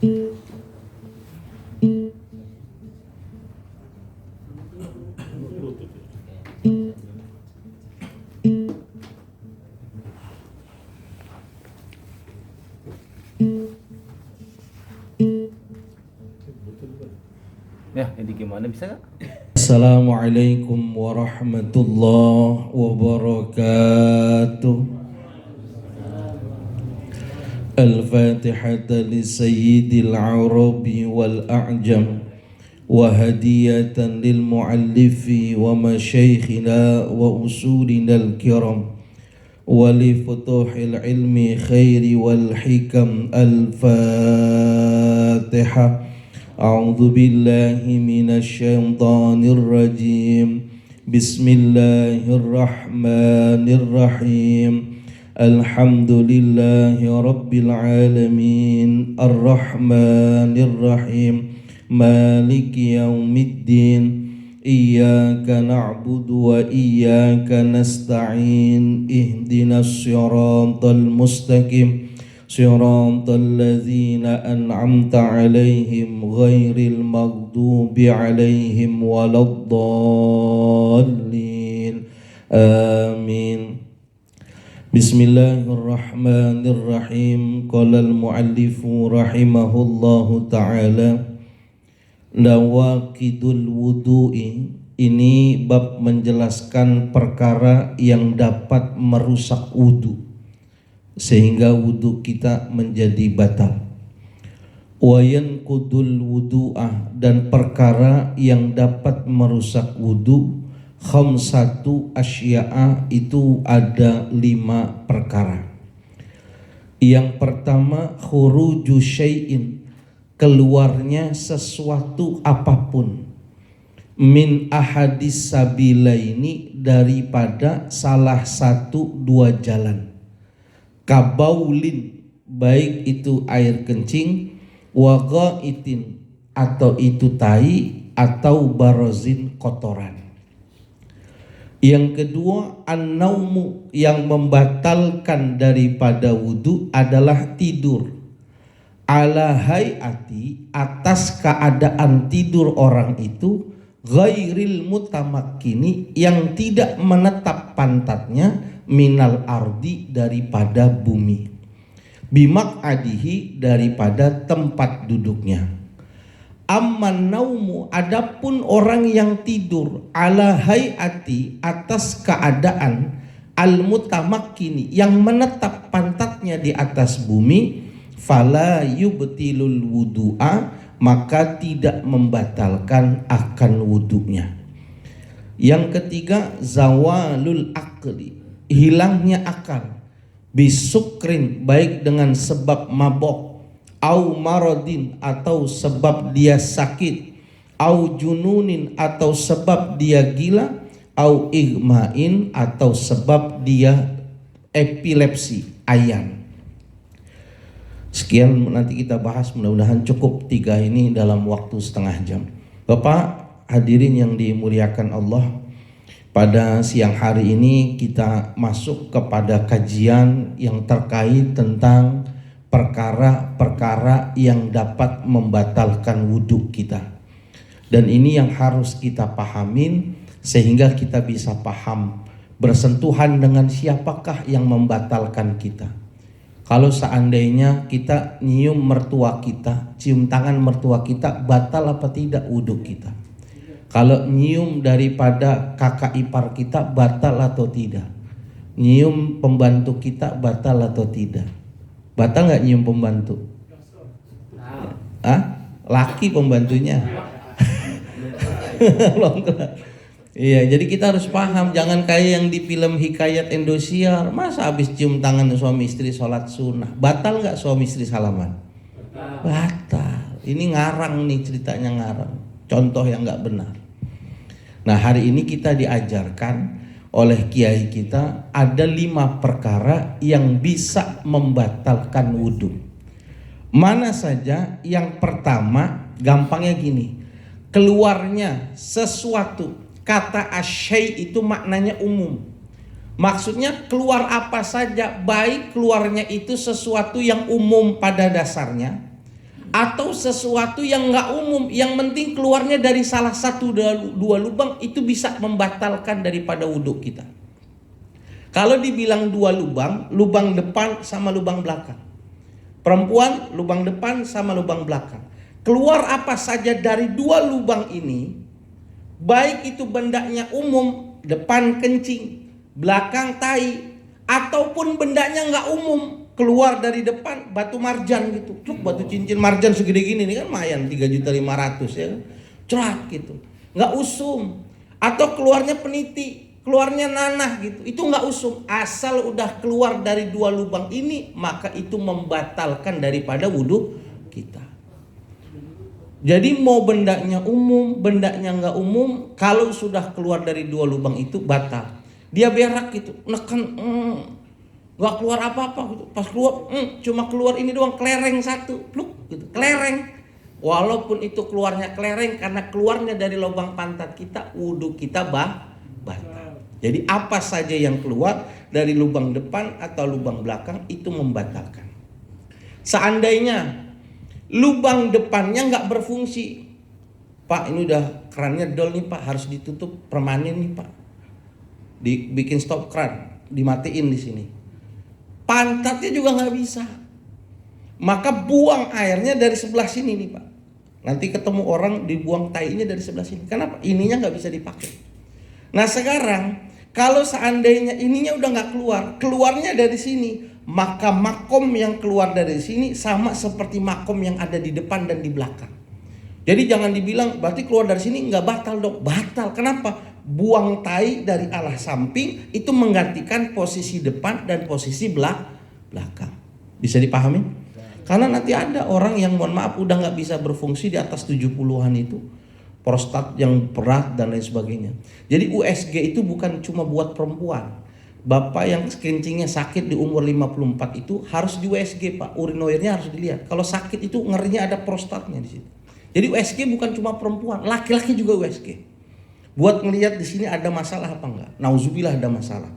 Ya, ini gimana bisa nggak? Assalamualaikum warahmatullahi wabarakatuh. Al-Fatihata li Sayyidil Arabi wal A'jam wa hadiyatan lil muallifi wa masyaykhina wa usulina al-kiram wa li futuhil ilmi khairi wal hikam. Al-Fatihah. A'udzu billahi minasy syaithanir rajim. Bismillahirrahmanirrahim. Alhamdulillahi rabbil alamin. Arrahmanir rahim. Maliki yaumiddin. Iyyaka na'budu wa iyyaka nasta'in. Ihdinas siratal mustaqim. صراط الذين أنعمت عليهم غير المغضوب عليهم ولا الضالين آمين. بسم الله الرحمن الرحيم. قال المؤلف رحمه الله تعالى nawaqidul wudu'i. Ini bab menjelaskan perkara yang dapat merusak wudu sehingga wudu kita menjadi batal. Wa yanqudul wudu'ah, dan perkara yang dapat merusak wudu khamsatu asya'a, itu ada 5 perkara. Yang pertama khuruju syai'in, keluarnya sesuatu apapun, min ahadis sabilaini, daripada salah satu 2 jalan. Kabaulin, baik itu air kencing, wa ghaitin, atau itu tai, atau barozin, kotoran. Yang kedua an-naumu, yang membatalkan daripada wudu adalah tidur. Ala hayati, atas keadaan tidur orang itu, ghairil mutamakkini, yang tidak menetap pantatnya, minal ardi, daripada bumi, bimak adihi, daripada tempat duduknya. Amman naumu, adapun orang yang tidur, ala hayati, atas keadaan, al mutamakkini, yang menetap pantatnya di atas bumi, fala yubtilul wudu'a, maka tidak membatalkan akan wudunya. Yang ketiga zawalul aqli, hilangnya akal, bisukrin, baik dengan sebab mabok, au maradin, atau sebab dia sakit, au jununin, atau sebab dia gila, au igmain, atau sebab dia epilepsi, ayan. Sekian nanti kita bahas, mudah-mudahan cukup 3 ini dalam waktu setengah jam. Bapak hadirin yang dimuliakan Allah, pada siang hari ini kita masuk kepada kajian yang terkait tentang perkara-perkara yang dapat membatalkan wudhu kita. Dan ini yang harus kita pahamin sehingga kita bisa paham bersentuhan dengan siapakah yang membatalkan kita. Kalau seandainya kita nyium mertua kita, cium tangan mertua kita, batal apa tidak wudhu kita? Kalau nyium daripada kakak ipar kita, batal atau tidak? Nyium pembantu kita, batal atau tidak? Batal nggak nyium pembantu? Laki pembantunya. Iya, jadi kita harus paham, jangan kayak yang di film Hikayat Indosiar, masa habis cium tangan suami istri sholat sunnah, batal nggak suami istri salaman? Batal. Ini ngarang nih, ceritanya ngarang, contoh yang nggak benar. Nah, hari ini kita diajarkan oleh kiai kita ada 5 perkara yang bisa membatalkan wudhu. Mana saja? Yang pertama, gampangnya gini, keluarnya sesuatu. Kata asyai itu maknanya umum. Maksudnya keluar apa saja, baik keluarnya itu sesuatu yang umum pada dasarnya, atau sesuatu yang nggak umum, yang penting keluarnya dari salah satu dua lubang, itu bisa membatalkan daripada wudhu kita. Kalau dibilang dua lubang, lubang depan sama lubang belakang. Perempuan, lubang depan sama lubang belakang. Keluar apa saja dari dua lubang ini, baik itu bendanya umum, depan kencing, belakang tai, ataupun bendanya nggak umum, keluar dari depan batu marjan gitu. Cuk, batu cincin marjan segede gini nih kan lumayan 3.500.000 ya kan. Cerak gitu. Nggak usum. Atau keluarnya peniti, keluarnya nanah gitu. Itu nggak usum. Asal udah keluar dari dua lubang ini, maka itu membatalkan daripada wudhu kita. Jadi mau bendanya umum, bendanya nggak umum, kalau sudah keluar dari dua lubang itu batal. Dia berak gitu, neken, nggak keluar apa-apa gitu. Pas keluar, cuma keluar ini doang, kelereng satu, pluk gitu, kelereng. Walaupun itu keluarnya kelereng, karena keluarnya dari lubang pantat kita, wudhu kita batal. Jadi apa saja yang keluar dari lubang depan atau lubang belakang itu membatalkan. Seandainya lubang depannya nggak berfungsi, Pak, ini udah kerannya dol nih Pak, harus ditutup permanen nih Pak, dibikin stop keran, dimatiin di sini. Pantatnya juga nggak bisa, maka buang airnya dari sebelah sini nih Pak. Nanti ketemu orang dibuang tainya dari sebelah sini. Kenapa? Ininya nggak bisa dipakai. Nah sekarang kalau seandainya ininya udah nggak keluar, keluarnya dari sini, maka makom yang keluar dari sini sama seperti makom yang ada di depan dan di belakang. Jadi jangan dibilang berarti keluar dari sini nggak batal dong. Batal. Kenapa? Buang tai dari arah samping itu menggantikan posisi depan dan posisi belakang. Bisa dipahami? Karena nanti ada orang yang mohon maaf udah nggak bisa berfungsi di atas 70-an itu, prostat yang berat dan lain sebagainya. Jadi USG itu bukan cuma buat perempuan. Bapak yang kencingnya sakit di umur 54 itu harus di USG Pak, urinoirnya harus dilihat. Kalau sakit itu ngerinya ada prostatnya di situ. Jadi USG bukan cuma perempuan, laki-laki juga USG. Buat ngelihat di sini ada masalah apa enggak. Nauzubillah ada masalah.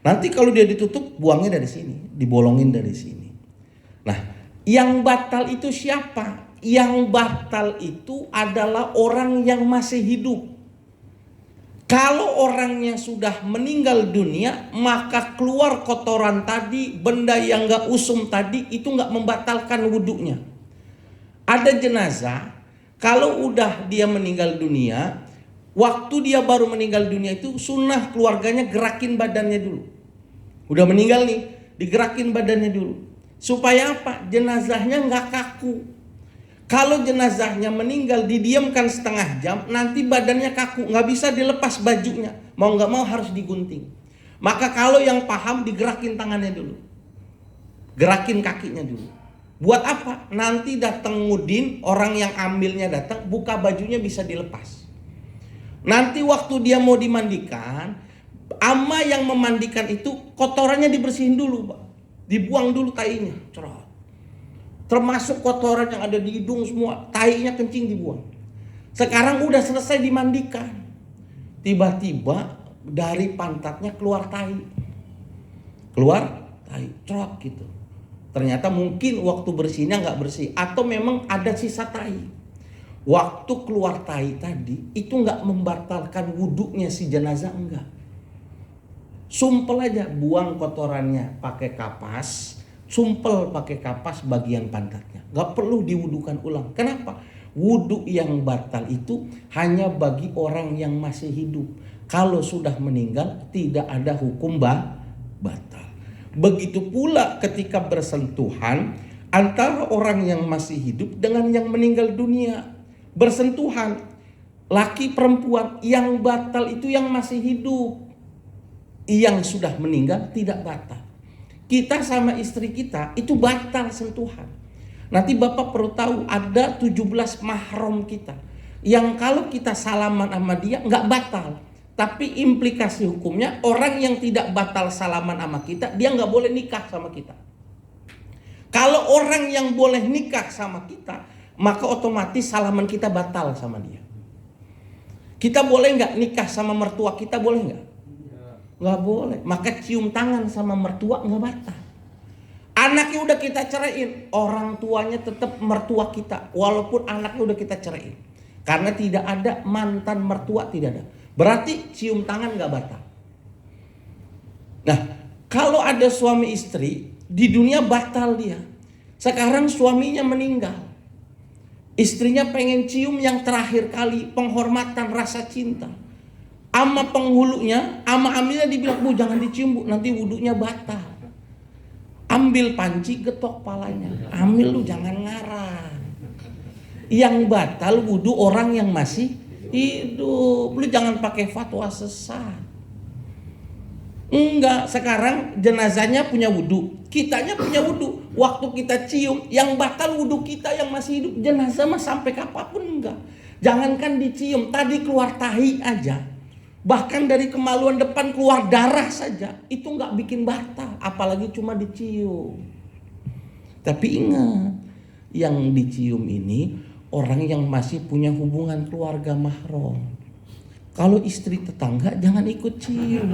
Nanti kalau dia ditutup, buangnya dari sini, dibolongin dari sini. Nah, yang batal itu siapa? Yang batal itu adalah orang yang masih hidup. Kalau orangnya sudah meninggal dunia, maka keluar kotoran tadi, benda yang gak usum tadi, itu gak membatalkan wudhunya. Ada jenazah, kalau udah dia meninggal dunia, waktu dia baru meninggal dunia itu sunnah keluarganya gerakin badannya dulu. Udah meninggal nih, digerakin badannya dulu. Supaya apa? Jenazahnya gak kaku. Kalau jenazahnya meninggal didiamkan setengah jam, nanti badannya kaku, nggak bisa dilepas bajunya, mau nggak mau harus digunting. Maka kalau yang paham digerakin tangannya dulu, gerakin kakinya dulu. Buat apa? Nanti datang mudin, orang yang ambilnya datang, buka bajunya bisa dilepas. Nanti waktu dia mau dimandikan, ama yang memandikan itu kotorannya dibersihin dulu, Pak. Dibuang dulu tainya, cerah. Termasuk kotoran yang ada di hidung semua, tainya kencing dibuang. Sekarang udah selesai dimandikan, tiba-tiba dari pantatnya keluar tai, cerot gitu. Ternyata mungkin waktu bersihnya nggak bersih, atau memang ada sisa tai. Waktu keluar tai tadi itu nggak membatalkan wudhunya si jenazah, enggak. Sumpel aja, buang kotorannya pakai kapas. Sumpel pakai kapas bagian pantatnya, gak perlu diwudukan ulang. Kenapa? Wudhu yang batal itu hanya bagi orang yang masih hidup. Kalau sudah meninggal tidak ada hukum batal. Begitu pula ketika bersentuhan antara orang yang masih hidup dengan yang meninggal dunia. Bersentuhan laki perempuan, yang batal itu yang masih hidup. Yang sudah meninggal tidak batal. Kita sama istri kita itu batal sentuhan. Nanti Bapak perlu tahu ada 17 mahram kita, yang kalau kita salaman sama dia nggak batal. Tapi implikasi hukumnya orang yang tidak batal salaman sama kita, dia nggak boleh nikah sama kita. Kalau orang yang boleh nikah sama kita, maka otomatis salaman kita batal sama dia. Kita boleh nggak nikah sama mertua kita, boleh nggak? Nggak boleh. Maka cium tangan sama mertua nggak batal. Anaknya udah kita ceraiin, orang tuanya tetap mertua kita walaupun anaknya udah kita ceraiin. Karena tidak ada mantan mertua, tidak ada. Berarti cium tangan gak batal. Nah, kalau ada suami istri di dunia batal dia. Sekarang suaminya meninggal, istrinya pengen cium yang terakhir kali, penghormatan, rasa cinta. Ama penghulunya, ama amilnya dibilang, bu jangan dicium bu, nanti wudunya batal. Ambil panci, getok palanya. Ambil lu, jangan ngarang. Yang batal wudu orang yang masih hidup. Lu jangan pakai fatwa sesat. Enggak, sekarang jenazahnya punya wudu, kitanya punya wudu. Waktu kita cium, yang batal wudu kita yang masih hidup. Jenazah mah sampai kapanpun enggak. Jangankan dicium, tadi keluar tahi aja, bahkan dari kemaluan depan keluar darah saja, itu nggak bikin batal, apalagi cuma dicium. Tapi ingat, yang dicium ini orang yang masih punya hubungan keluarga mahram. Kalau istri tetangga jangan ikut cium.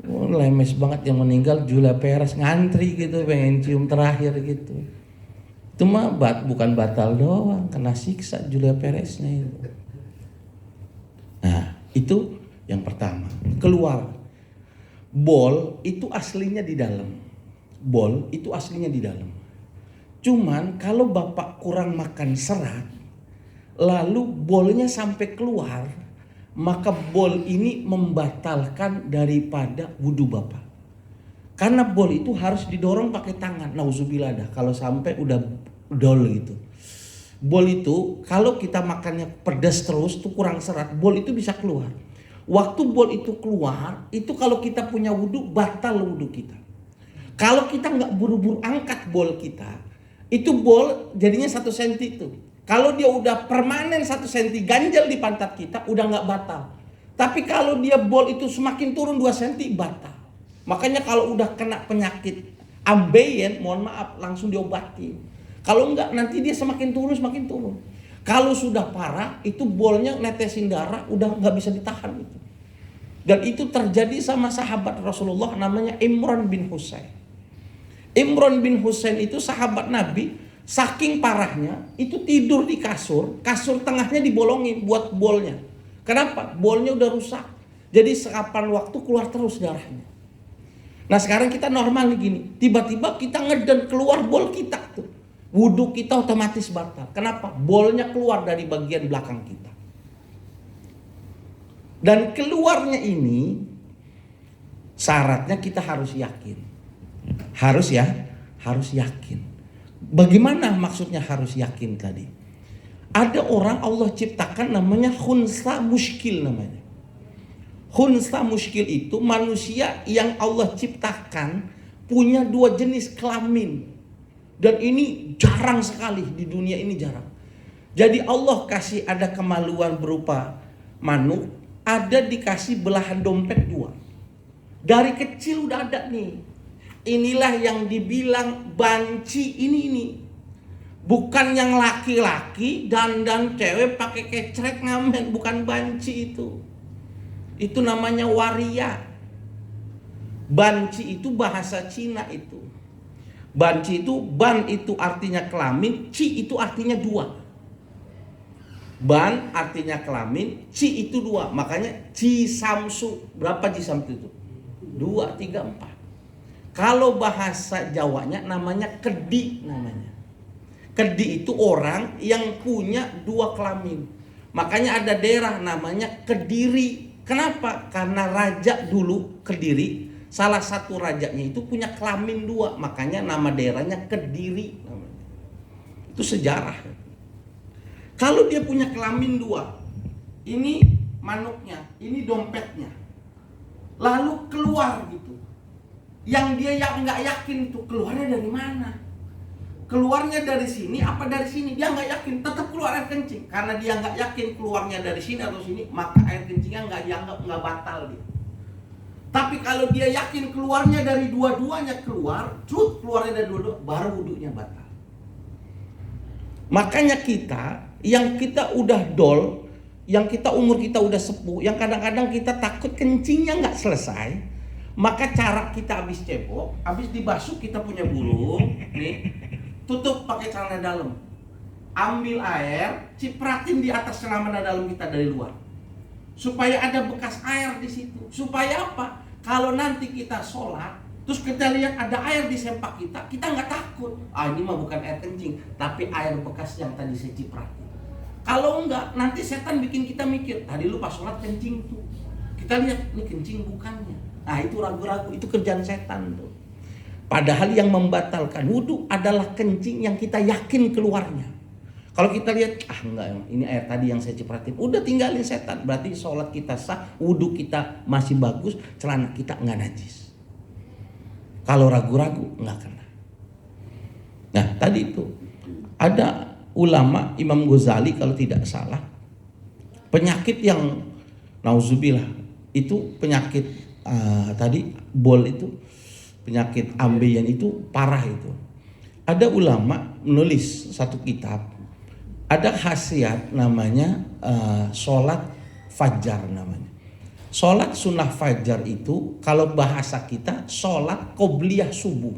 Oh, lemes banget yang meninggal Julia Perez, ngantri gitu pengen cium terakhir gitu. Itu mah bukan batal doang, kena siksa Julia Pereznya itu. Nah, itu yang pertama. Keluar. Bol itu aslinya di dalam. Bol itu aslinya di dalam. Cuman kalau bapak kurang makan serat, lalu bolnya sampai keluar, maka bol ini membatalkan daripada wudhu bapak. Karena bol itu harus didorong pakai tangan. Nauzubillah dah kalau sampai udah dol gitu. Bol itu kalau kita makannya pedas terus tuh kurang serat, bol itu bisa keluar. Waktu bol itu keluar, itu kalau kita punya wudhu batal wudhu kita. Kalau kita nggak buru-buru angkat bol kita, itu bol jadinya 1 senti itu. Kalau dia udah permanen 1 senti ganjel di pantat kita, udah nggak batal. Tapi kalau dia bol itu semakin turun 2 senti batal. Makanya kalau udah kena penyakit ambeien, mohon maaf langsung diobati. Kalau enggak nanti dia semakin turun. Kalau sudah parah itu bolnya netesin darah, udah nggak bisa ditahan itu. Dan itu terjadi sama sahabat Rasulullah namanya Imran bin Husain. Imran bin Husain itu sahabat Nabi, saking parahnya itu tidur di kasur tengahnya dibolongin buat bolnya. Kenapa? Bolnya udah rusak. Jadi sekapan waktu keluar terus darahnya. Nah sekarang kita normal nih gini, tiba-tiba kita ngeden keluar bol kita tuh. Wudhu kita otomatis batal. Kenapa? Bolnya keluar dari bagian belakang kita. Dan keluarnya ini syaratnya kita harus yakin. Harus yakin. Bagaimana maksudnya harus yakin tadi? Ada orang Allah ciptakan namanya khunsa muskil namanya. Khunsa muskil itu manusia yang Allah ciptakan punya 2 jenis kelamin. Dan ini jarang sekali di dunia ini jarang. Jadi Allah kasih ada kemaluan berupa manuk, ada dikasih belahan dompet 2. Dari kecil udah ada nih. Inilah yang dibilang banci ini. Bukan yang laki-laki dandan cewek pakai kecrek ngamen, bukan banci itu. Itu namanya waria. Banci itu bahasa Cina itu. Banci itu, ban itu artinya kelamin, ci itu artinya 2. Ban artinya kelamin, ci itu 2. Makanya ci samsu. Berapa ci samsu itu? 2, 3, 4. Kalau bahasa Jawanya namanya kedi namanya. Kedi itu orang yang punya 2 kelamin. Makanya ada daerah namanya Kediri. Kenapa? Karena raja dulu Kediri, salah satu rajanya itu punya kelamin 2, makanya nama daerahnya Kediri namanya. Itu sejarah. Kalau dia punya kelamin 2, ini manuknya, ini dompetnya, lalu keluar gitu. Yang dia nggak yakin tuh keluarnya dari mana? Keluarnya dari sini apa dari sini? Dia nggak yakin, tetap keluar air kencing. Karena dia nggak yakin keluarnya dari sini atau sini, maka air kencingnya nggak dianggap nggak batal dia. Tapi kalau dia yakin keluarnya dari dua-duanya keluarnya dari dua-dua, baru wudunya batal. Makanya yang kita udah umur kita udah sepuh, yang kadang-kadang kita takut kencingnya nggak selesai, Maka cara kita habis cebok, habis dibasuh kita punya burung, nih, tutup pakai celana dalam. Ambil air, cipratin di atas celana dalam kita dari luar. Supaya ada bekas air di situ. Supaya apa? Kalau nanti kita sholat, terus kita lihat ada air di sempak kita, kita nggak takut. Ah, ini mah bukan air kencing, tapi air bekas yang tadi saya cipratin. Kalau enggak, nanti setan bikin kita mikir, tadi lu pas sholat kencing tuh. Kita lihat, ini kencing bukannya. Nah, itu ragu-ragu, itu kerjaan setan tuh. Padahal yang membatalkan wudhu adalah kencing yang kita yakin keluarnya. Kalau kita lihat, enggak, ini air tadi yang saya cipratin, udah tinggalin setan. Berarti sholat kita sah, wudhu kita masih bagus, celana kita enggak najis. Kalau ragu-ragu, enggak kena. Nah, tadi itu ada ulama Imam Ghazali kalau tidak salah, penyakit yang nauzubillah itu penyakit tadi bol itu, penyakit ambeien itu parah itu. Ada ulama menulis satu kitab, ada khasiat namanya sholat fajar namanya. Sholat sunnah fajar itu kalau bahasa kita sholat qobliyah subuh.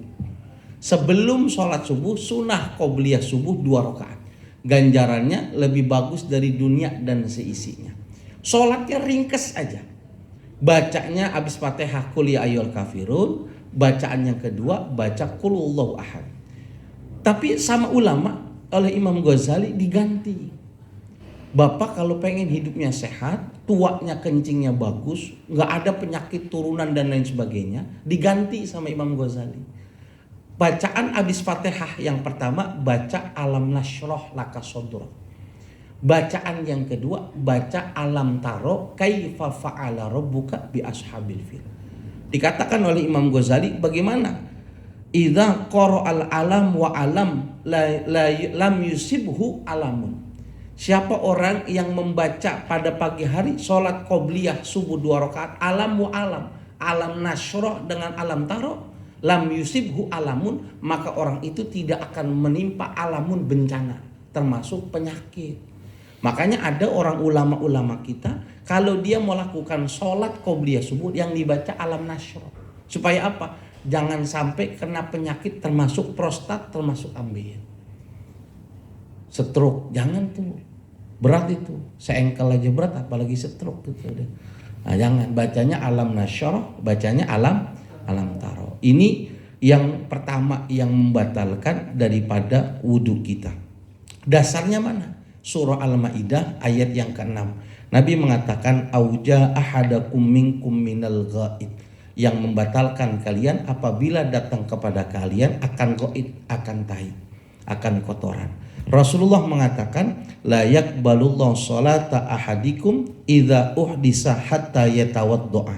Sebelum sholat subuh, sunnah qobliyah subuh 2 rakaat. Ganjarannya lebih bagus dari dunia dan seisinya. Sholatnya ringkes aja. Bacanya abis Fatihah qul ya ayyuhal kafirun, bacaan yang kedua baca qul huwallahu ahad. Tapi sama ulama oleh Imam Ghazali diganti. Bapak kalau pengen hidupnya sehat, tuanya kencingnya bagus, nggak ada penyakit turunan dan lain sebagainya, diganti sama Imam Ghazali. Bacaan abis Fatihah yang pertama baca alam nasroh laka sodro. Bacaan yang kedua baca alam taro kaifa fa'ala rabbuka bi ashabil fil. Dikatakan oleh Imam Ghazali bagaimana? Idza qara'al alam wa alam lam yusibhu alamun. Siapa orang yang membaca pada pagi hari sholat qobliyah subuh 2 rakaat alam wa alam, alam nasroh dengan alam taro, lam yusibhu alamun, maka orang itu tidak akan menimpa alamun bencana termasuk penyakit. Makanya ada orang ulama-ulama kita kalau dia melakukan sholat qobliyah subuh yang dibaca alam nasroh. Supaya apa? Jangan sampai kena penyakit termasuk prostat, termasuk ambeien. Stroke, jangan tuh. Berat itu. Seengkel aja berat apalagi stroke gitu. Nah, jangan, bacanya alam nasroh, bacanya alam taro. Ini yang pertama yang membatalkan daripada wudhu kita. Dasarnya mana? Surah Al-Maidah ayat yang ke-6. Nabi mengatakan auja ahadakum minkum minal ghaid, yang membatalkan kalian apabila datang kepada kalian akan ghaid, akan tai, akan kotoran. Rasulullah mengatakan la yaqbalullahu sholata ahadikum idza uhdisa hatta yatawaddoa.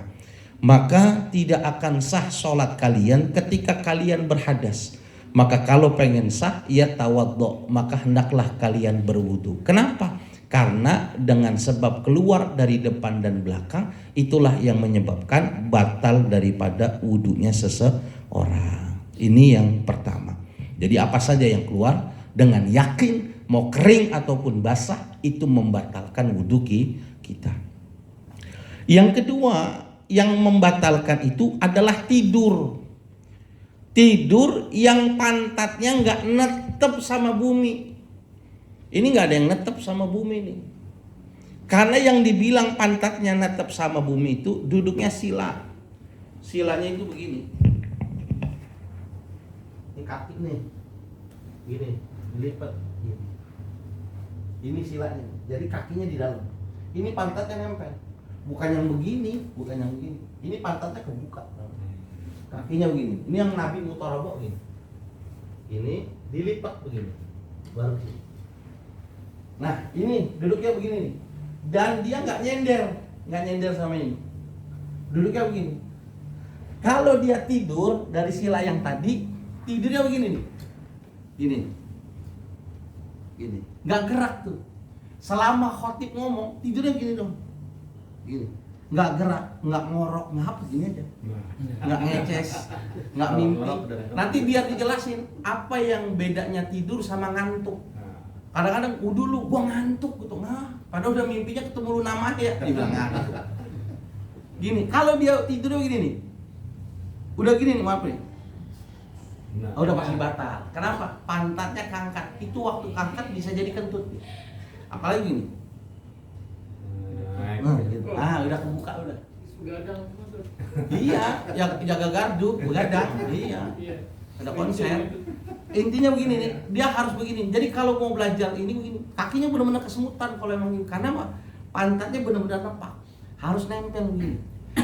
Maka tidak akan sah sholat kalian ketika kalian berhadas. Maka kalau pengen sah ya tawaddo, maka hendaklah kalian berwudu. Kenapa? Karena dengan sebab keluar dari depan dan belakang, itulah yang menyebabkan batal daripada wudunya seseorang. Ini yang pertama. Jadi apa saja yang keluar dengan yakin mau kering ataupun basah itu membatalkan wudu kita. Yang kedua yang membatalkan itu adalah tidur. Tidur yang pantatnya nggak netep sama bumi. Ini nggak ada yang netep sama bumi nih. Karena yang dibilang pantatnya netep sama bumi itu duduknya sila. Silanya itu begini. Ini kaki nih, gini, dilipat. Ini silanya. Jadi kakinya di dalam. Ini pantatnya nempel. Bukan yang begini, bukan yang begini. Ini pantatnya kebuka. Kakinya begini. Ini yang Nabi mutarabok gini. Ini dilipat begini. Baru sini. Nah, ini duduknya begini nih. Dan dia nggak nyender sama ini. Duduknya begini. Kalau dia tidur dari sila yang tadi, tidurnya begini nih. Gini. Nggak gerak tuh. Selama khotib ngomong, tidurnya gini dong. Gini. Nggak gerak, nggak ngorok, ngapa gini aja, nggak ngeces, nggak mimpi. Nanti biar dijelasin apa yang bedanya tidur sama ngantuk. Kadang-kadang dulu gua ngantuk gitu, padahal udah mimpinya ketemu lu namanya ya, dibilang ngantuk. Gini, kalau dia tidurnya begini nih, Udah gini nih, maaf nih. Udah pasti batal. Kenapa? Pantatnya kangkat. Itu waktu kangkat bisa jadi kentut. Apalagi gini. Gitu. Udah kebuka udah. Iya, jaga gardu, begadang. Iya. Ada konser. Intinya begini nih, dia harus begini. Jadi kalau mau belajar ini begini, kakinya benar-benar kesemutan kalau emang ini. Karena apa? Pantatnya benar-benar nepak. Harus nempel begini.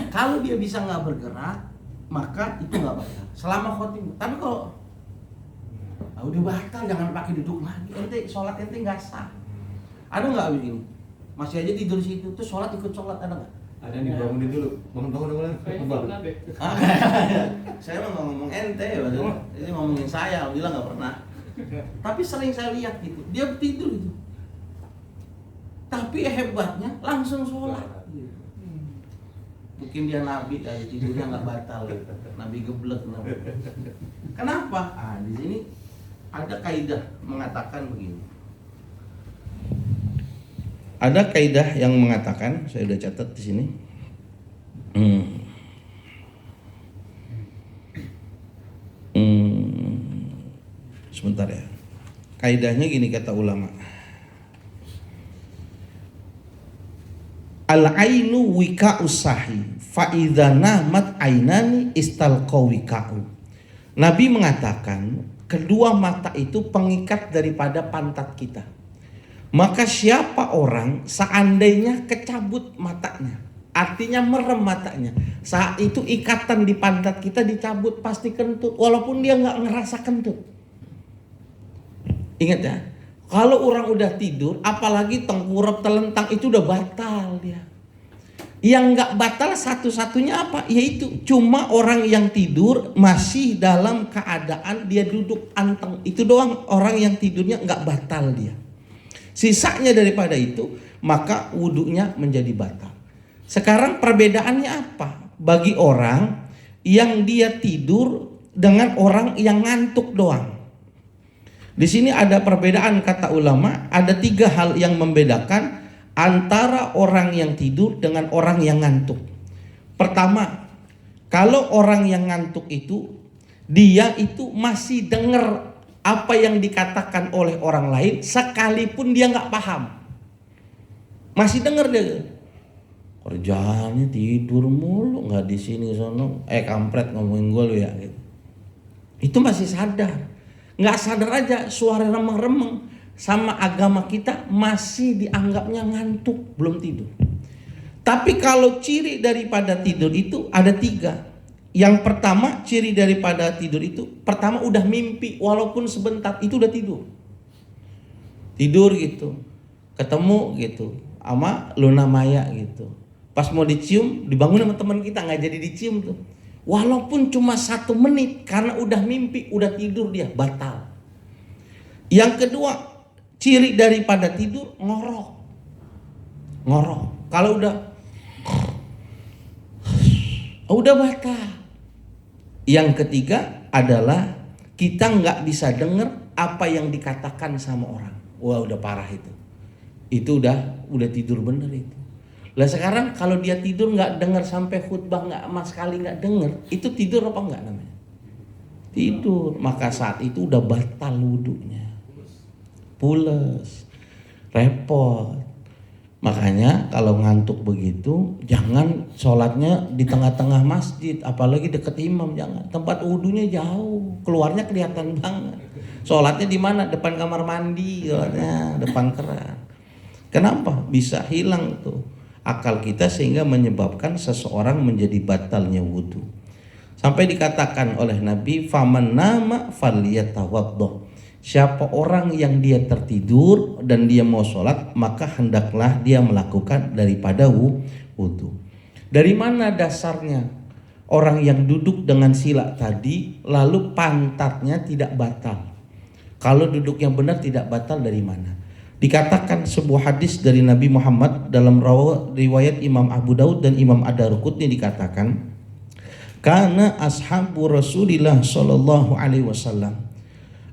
Kalau dia bisa nggak bergerak, maka itu nggak batal. Selama khotim. Tapi kalau udah batal, jangan pakai duduk lagi. Ente sholat ente nggak sah. Ada nggak begini? Masih aja tidur situ, tuh sholat ikut sholat ada nggak? Ada nih, bangunin dulu. Bangun. Saya mah nggak ngomong ente, ini ngomongin saya. Alhamdulillah nggak pernah. Tapi sering saya lihat gitu, dia tidur gitu. Tapi hebatnya langsung sholat. Mungkin dia nabi dari tidurnya nggak batal gitu. Nabi geblek. Kenapa? Di sini ada kaidah mengatakan begini. Ada kaidah yang mengatakan, saya udah catat di sini. Sebentar ya. Kaidahnya gini kata ulama. Al-ainu wika'u sahi fa idza namat ainani istalqa wika'u. Nabi mengatakan kedua mata itu pengikat daripada pantat kita. Maka siapa orang seandainya kecabut matanya, artinya merem matanya, saat itu ikatan di pantat kita dicabut pasti kentut, walaupun dia nggak ngerasa kentut. Ingat ya, kalau orang udah tidur, apalagi tengkurap telentang itu udah batal dia. Yang nggak batal satu-satunya apa? Yaitu cuma orang yang tidur masih dalam keadaan dia duduk anteng. Itu doang orang yang tidurnya nggak batal dia. Sisanya daripada itu, maka wudhunya menjadi batal. Sekarang perbedaannya apa? Bagi orang yang dia tidur dengan orang yang ngantuk doang. Di sini ada perbedaan kata ulama, ada 3 hal yang membedakan antara orang yang tidur dengan orang yang ngantuk. Pertama, kalau orang yang ngantuk itu, dia itu masih dengar apa yang dikatakan oleh orang lain sekalipun dia nggak paham, masih dengar dia. Kerjaannya tidur mulu, nggak di sini sono, kampret ngomongin gue lu ya gitu. Itu masih sadar. Nggak sadar aja suara remeng-remeng sama agama kita masih dianggapnya ngantuk, belum tidur. Tapi kalau ciri daripada tidur itu ada 3. Yang pertama, ciri daripada tidur itu, pertama udah mimpi walaupun sebentar, itu udah tidur. Tidur gitu, ketemu gitu sama Luna Maya gitu. Pas mau dicium, dibangun sama teman kita, nggak jadi dicium tuh. Walaupun cuma 1 menit, karena udah mimpi, udah tidur dia, batal. Yang kedua, ciri daripada tidur, ngorok. Kalau udah batal. Yang ketiga adalah kita nggak bisa dengar apa yang dikatakan sama orang. Wah, udah parah itu. Itu udah tidur bener itu. Lah sekarang kalau dia tidur nggak dengar sampai khutbah, nggak sama sekali nggak dengar, itu tidur apa enggak namanya? Tidur. Maka saat itu udah batal wudunya. Pules. Repot. Makanya kalau ngantuk begitu, jangan sholatnya di tengah-tengah masjid, apalagi deket imam, jangan. Tempat wudhunya jauh, keluarnya kelihatan banget. Sholatnya di mana? Depan kamar mandi, sholatnya depan keran. Kenapa? Bisa hilang tuh akal kita sehingga menyebabkan seseorang menjadi batalnya wudhu. Sampai dikatakan oleh Nabi, faman nama falyatawaddah. Siapa orang yang dia tertidur dan dia mau sholat, maka hendaklah dia melakukan daripada wudhu. Dari mana dasarnya orang yang duduk dengan sila tadi lalu pantatnya tidak batal? Kalau duduk yang benar tidak batal, dari mana? Dikatakan sebuah hadis dari Nabi Muhammad dalam riwayat Imam Abu Daud dan Imam Ad-Darqutni dikatakan, karena ashabu Rasulillah sallallahu alaihi wasallam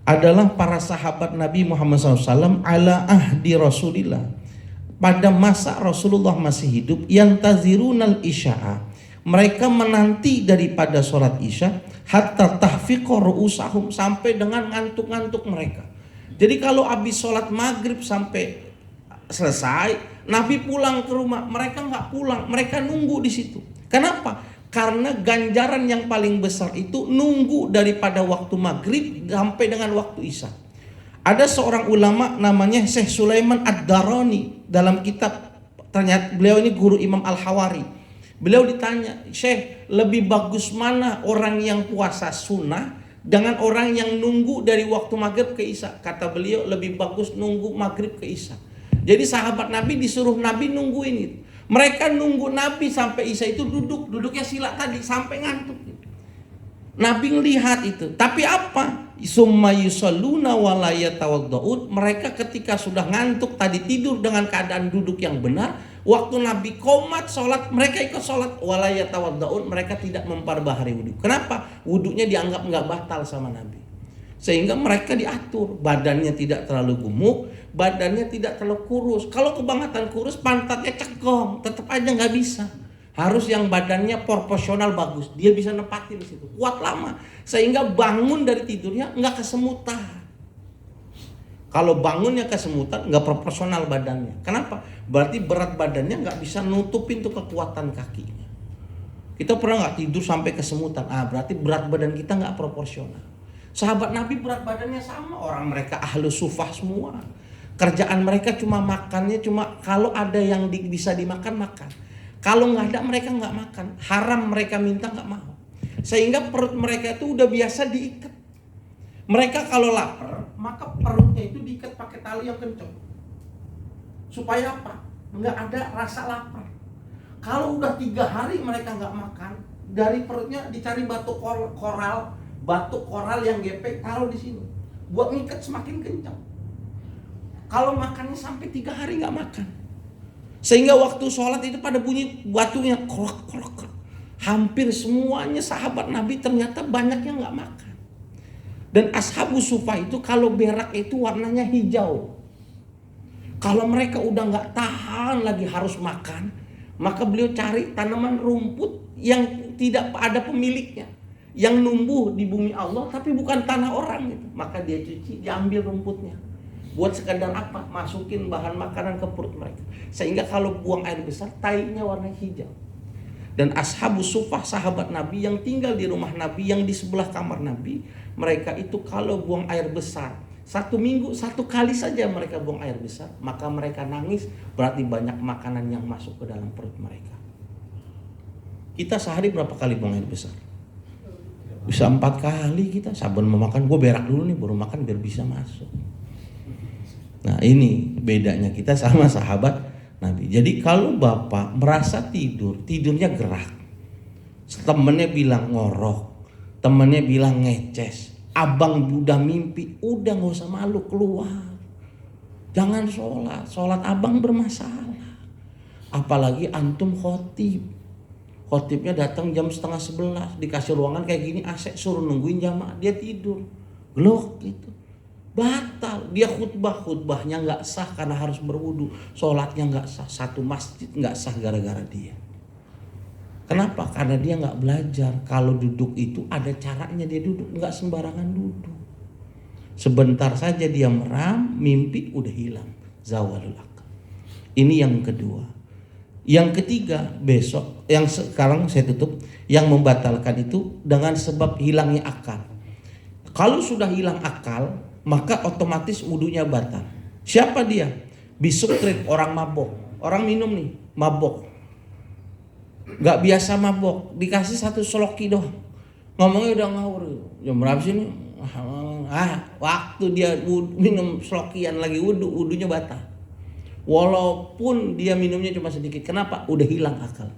adalah para sahabat Nabi Muhammad SAW ala ahdi Rasulillah, pada masa Rasulullah masih hidup, yang tazirunal isya'a, Mereka menanti daripada sholat isya hatta tahfiqa ru'usahum, sampai dengan ngantuk-ngantuk mereka. Jadi kalau habis sholat maghrib sampai selesai, Nabi pulang ke rumah, mereka nggak pulang, mereka nunggu di situ. Kenapa? Karena ganjaran yang paling besar itu nunggu daripada waktu maghrib sampai dengan waktu isya. Ada seorang ulama namanya Syekh Sulaiman Ad-Darani, dalam kitab, ternyata beliau ini guru Imam Al-Hawari. Beliau ditanya, Syekh, lebih bagus mana orang yang puasa sunnah dengan orang yang nunggu dari waktu maghrib ke isya? Kata beliau, lebih bagus nunggu maghrib ke isya. Jadi sahabat Nabi disuruh Nabi nungguin itu. Mereka nunggu Nabi sampai isya itu duduknya sila tadi sampai ngantuk. Nabi ngelihat itu. Tapi apa? Summa yusalluna wa la yatawaddaun. Mereka ketika sudah ngantuk tadi tidur dengan keadaan duduk yang benar, waktu Nabi qomat sholat, mereka ikut sholat. Wa la yatawaddaun, mereka tidak memperbaharui wudu. Kenapa? Wudunya dianggap nggak batal sama Nabi. Sehingga mereka diatur, badannya tidak terlalu gemuk, badannya tidak terlalu kurus. Kalau kebangetan kurus, pantatnya cekong, tetap aja nggak bisa. Harus yang badannya proporsional bagus, dia bisa nempatin di situ, kuat lama, sehingga bangun dari tidurnya nggak kesemutan. Kalau bangunnya kesemutan, nggak proporsional badannya. Kenapa? Berarti berat badannya nggak bisa nutupin tuh kekuatan kakinya. Kita pernah nggak tidur sampai kesemutan? Berarti berat badan kita nggak proporsional. Sahabat Nabi berat badannya sama, orang mereka ahlu sufah semua. Kerjaan mereka cuma makannya, cuma kalau ada yang bisa dimakan, makan. Kalau nggak ada, mereka nggak makan. Haram mereka minta, nggak mau. Sehingga perut mereka itu udah biasa diikat. Mereka kalau lapar, maka perutnya itu diikat pakai tali yang kencang. Supaya apa? Nggak ada rasa lapar. Kalau udah 3 hari mereka nggak makan, dari perutnya dicari batu koral yang gepek, taruh di sini. Buat ngikat semakin kencang. Kalau makannya sampai 3 hari nggak makan. Sehingga waktu sholat itu pada bunyi batunya krok. Hampir semuanya sahabat Nabi ternyata banyak yang nggak makan. Dan ashabu sufah itu kalau berak itu warnanya hijau. Kalau mereka udah nggak tahan lagi harus makan, maka beliau cari tanaman rumput yang tidak ada pemiliknya, yang numbuh di bumi Allah tapi bukan tanah orang gitu. Maka dia cuci, diambil rumputnya. Buat sekadar apa? Masukin bahan makanan ke perut mereka. Sehingga kalau buang air besar, tainya warna hijau. Dan ashabu sufah, sahabat Nabi yang tinggal di rumah Nabi, yang di sebelah kamar Nabi, mereka itu kalau buang air besar, 1 minggu 1 kali saja mereka buang air besar, maka mereka nangis, berarti banyak makanan yang masuk ke dalam perut mereka. Kita sehari berapa kali buang air besar? Bisa 4 kali kita. Saban mau makan, gue berak dulu nih, baru makan biar bisa masuk. Nah ini bedanya kita sama sahabat Nabi. Jadi kalau bapak merasa tidurnya gerak, temennya bilang ngorok, temennya bilang ngeces, abang udah mimpi, udah gak usah malu, keluar. Jangan sholat abang bermasalah. Apalagi antum khotibnya datang jam 10:30, dikasih ruangan kayak gini, AC, suruh nungguin jamaah, dia tidur, gelok gitu. Batal, dia khutbahnya nggak sah karena harus berwudu, sholatnya nggak sah, 1 masjid nggak sah gara-gara dia. Kenapa? Karena dia nggak belajar kalau duduk itu ada caranya dia duduk, nggak sembarangan duduk. Sebentar saja dia meram, mimpi udah hilang, zawalul akal. Ini yang kedua. Yang ketiga, besok yang sekarang saya tutup, yang membatalkan itu dengan sebab hilangnya akal. Kalau sudah hilang akal, maka otomatis wudunya batal. Siapa dia? Bisukrit, orang mabok. Orang minum nih, mabok. Gak biasa mabok, dikasih 1 sloki doang. Ngomongnya udah ngawur. Jam berapa sih nih? Waktu dia minum slokian lagi wudunya batal. Walaupun dia minumnya cuma sedikit. Kenapa? Udah hilang akalnya.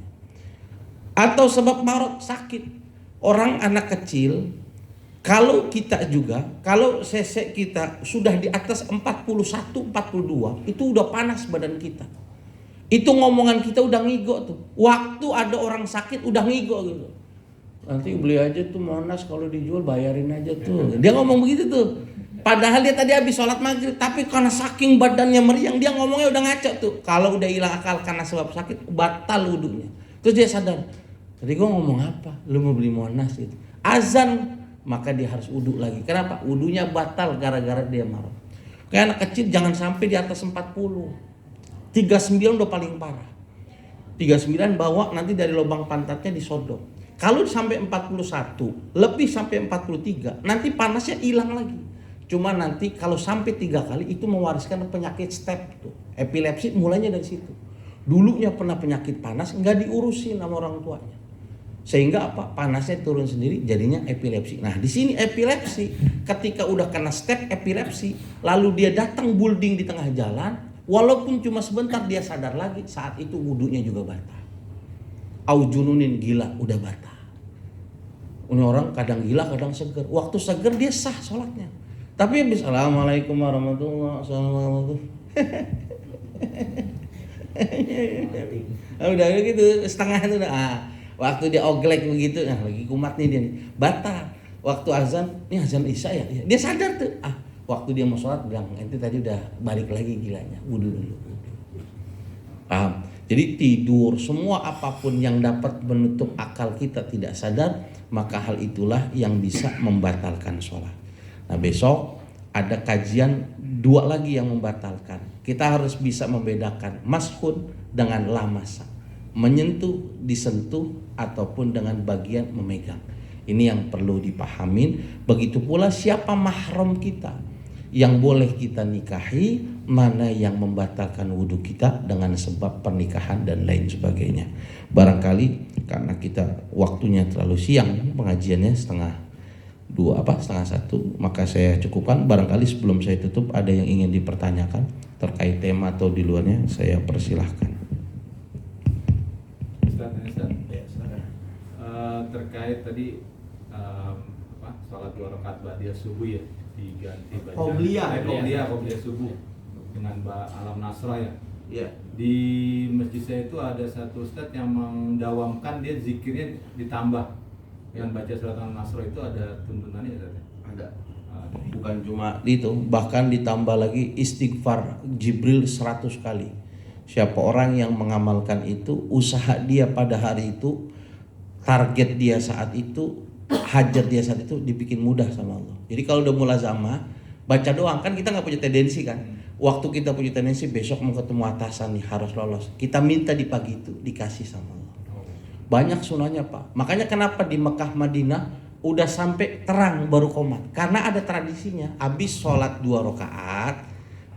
Atau sebab marot, sakit. Orang anak kecil, kalau kita juga, kalau cc kita sudah di atas 41, 42, itu udah panas badan kita. Itu ngomongan kita udah ngigo tuh. Waktu ada orang sakit udah ngigo gitu. Nanti beli aja tuh Monas, kalau dijual bayarin aja tuh. Dia ngomong begitu tuh. Padahal dia tadi habis sholat maghrib, tapi karena saking badannya meriang, dia ngomongnya udah ngaco tuh. Kalau udah hilang akal karena sebab sakit, batal wudunya. Terus dia sadar, Tadi gue ngomong apa? Lu mau beli Monas gitu. Azan, maka dia harus wudhu lagi. Kenapa? Wudhunya batal gara-gara dia marah. Kayak anak kecil jangan sampai di atas 40. 39 udah paling parah. 39 bawa nanti dari lubang pantatnya disodok. Kalau sampai 41, lebih sampai 43, nanti panasnya hilang lagi. Cuma nanti kalau sampai 3 kali itu mewariskan penyakit step tuh. Epilepsi mulainya dari situ. Dulunya pernah penyakit panas nggak diurusin sama orang tuanya. Sehingga apa? Panasnya turun sendiri jadinya epilepsi. Nah, di sini epilepsi ketika udah kena step epilepsi, lalu dia datang bulding di tengah jalan, walaupun cuma sebentar dia sadar lagi, saat itu wudunya juga batal. Au jununin, gila, udah batal. Ini orang kadang gila, kadang seger. Waktu seger dia sah sholatnya. Tapi habis assalamualaikum warahmatullahi wabarakatuh. Udah gitu setengah itu udah. Waktu dia oglek begitu, nah lagi kumat nih dia nih, batal. Waktu azan, ini azan isya ya, dia sadar tuh. Waktu dia mau sholat bilang, ente tadi udah balik lagi gilanya, wudu dulu. Paham? Jadi tidur, semua apapun yang dapat menutup akal kita tidak sadar, maka hal itulah yang bisa membatalkan sholat. Nah besok ada kajian 2 lagi yang membatalkan. Kita harus bisa membedakan mashun dengan lamasa. Menyentuh, disentuh, ataupun dengan bagian memegang. Ini yang perlu dipahamin. Begitu pula siapa mahram kita yang boleh kita nikahi, mana yang membatalkan wudhu kita dengan sebab pernikahan dan lain sebagainya. Barangkali karena kita waktunya terlalu siang, pengajiannya setengah 1, maka saya cukupkan. Barangkali sebelum saya tutup ada yang ingin dipertanyakan terkait tema atau di luarnya, saya persilahkan. Terkait tadi sholat 2 rakaat ba'diyah subuh ya, diganti baca qobliyah subuh dengan alam nasrah ya. Iya. Di masjid saya itu ada satu ustadz yang mendawamkan, dia zikirnya ditambah dengan baca surat Al-Nasr. Itu ada tuntunannya ya? Ada. Bukan cuma itu, bahkan ditambah lagi istighfar Jibril 100 kali. Siapa orang yang mengamalkan itu, usaha dia pada hari itu, target dia saat itu, hajat dia saat itu dibikin mudah sama Allah. Jadi kalau udah mulazamah, baca doang, kan kita nggak punya tendensi kan. Waktu kita punya tendensi besok mau ketemu atasan nih harus lolos, kita minta di pagi itu dikasih sama Allah. Banyak sunahnya Pak. Makanya kenapa di Mekah Madinah udah sampai terang baru qomat, karena ada tradisinya. Habis sholat 2 rakaat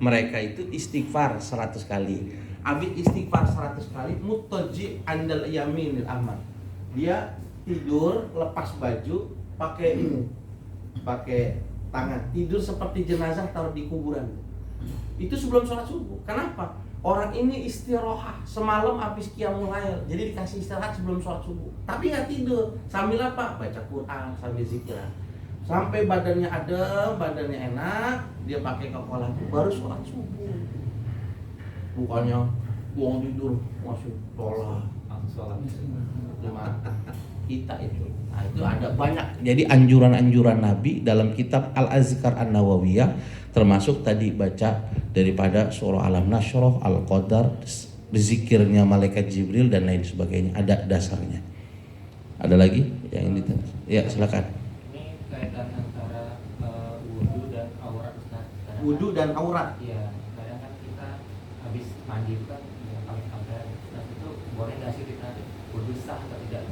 mereka itu istighfar 100 kali. Habis istighfar 100 kali, muttaji andal yaminil aman. Dia tidur lepas baju, pakai ini, pakai tangan, tidur seperti jenazah taruh di kuburan. Itu sebelum sholat subuh. Kenapa? Orang ini istirahat semalam habis qiyamul lail, jadi dikasih istirahat sebelum sholat subuh. Tapi nggak tidur, sambil apa? Baca Quran, sambil zikir. Sampai badannya adem, badannya enak, dia pakai kepala baru sholat subuh. Bukannya uang tidur masih sholat. Cuma kita itu. Nah, itu ada banyak. Jadi anjuran-anjuran Nabi dalam kitab Al-Azkar An-Nawawiyah, termasuk tadi baca daripada surah Al-Nashrah, Al-Qadar, zikirnya malaikat Jibril dan lain sebagainya, ada dasarnya. Ada lagi yang ini? Ya, silakan. Ini kaitan antara wudu dan aurat Ustaz. Wudu dan aurat. Iya, kadang kan kita habis mandi itu kan paling kamera. Nah, itu boleh nggak sih kita wudu sah atau tidak?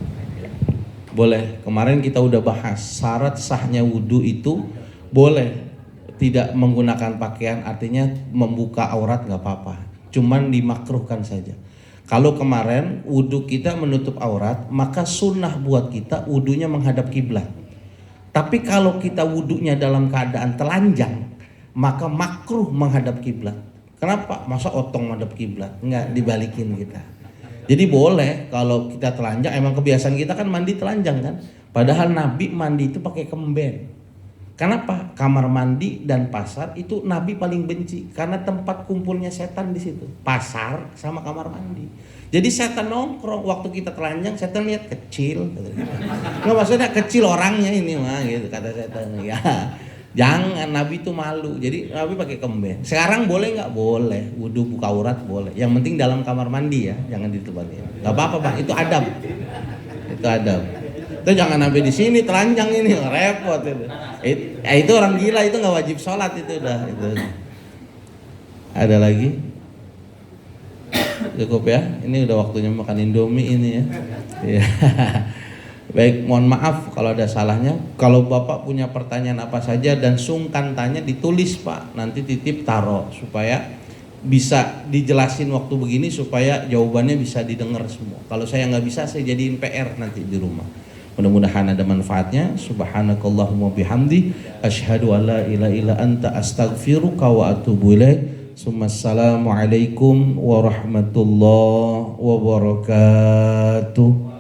Boleh. Kemarin kita udah bahas syarat sahnya wudu itu boleh tidak menggunakan pakaian, artinya membuka aurat nggak apa-apa, cuman dimakruhkan saja. Kalau kemarin wudu kita menutup aurat, maka sunnah buat kita wudunya menghadap kiblat. Tapi kalau kita wudunya dalam keadaan telanjang, maka makruh menghadap kiblat. Kenapa? Masa otong menghadap kiblat? Nggak, dibalikin kita. Jadi boleh kalau kita telanjang, emang kebiasaan kita kan mandi telanjang kan. Padahal Nabi mandi itu pakai kemben. Kenapa? Kamar mandi dan pasar itu Nabi paling benci, karena tempat kumpulnya setan di situ. Pasar sama kamar mandi. Jadi setan nongkrong waktu kita telanjang, setan lihat kecil. Nggak, maksudnya kecil orangnya ini mah gitu kata setan. Ya. Jangan, Nabi itu malu. Jadi Nabi pakai kemben. Sekarang boleh nggak? Boleh. Wudu buka aurat boleh. Yang penting dalam kamar mandi ya, jangan di tempat ini. Nggak apa-apa Pak, itu adab. Itu Itu adab. Itu jangan sampai di sini telanjang ini, repot itu. Itu orang gila, itu nggak wajib sholat itu udah. Itu. Ada lagi? Cukup ya. Ini udah waktunya makan Indomie ini ya. Ya. Baik, mohon maaf kalau ada salahnya. Kalau Bapak punya pertanyaan apa saja dan sungkan tanya, ditulis Pak. Nanti titip taruh supaya bisa dijelasin waktu begini supaya jawabannya bisa didengar semua. Kalau saya nggak bisa, saya jadiin PR nanti di rumah. Mudah-mudahan ada manfaatnya. Subhanakallahumma bihamdi asyhadu an la ilaha illa anta astaghfiruka wa atubu ilaik. Assalamualaikum warahmatullahi wabarakatuh.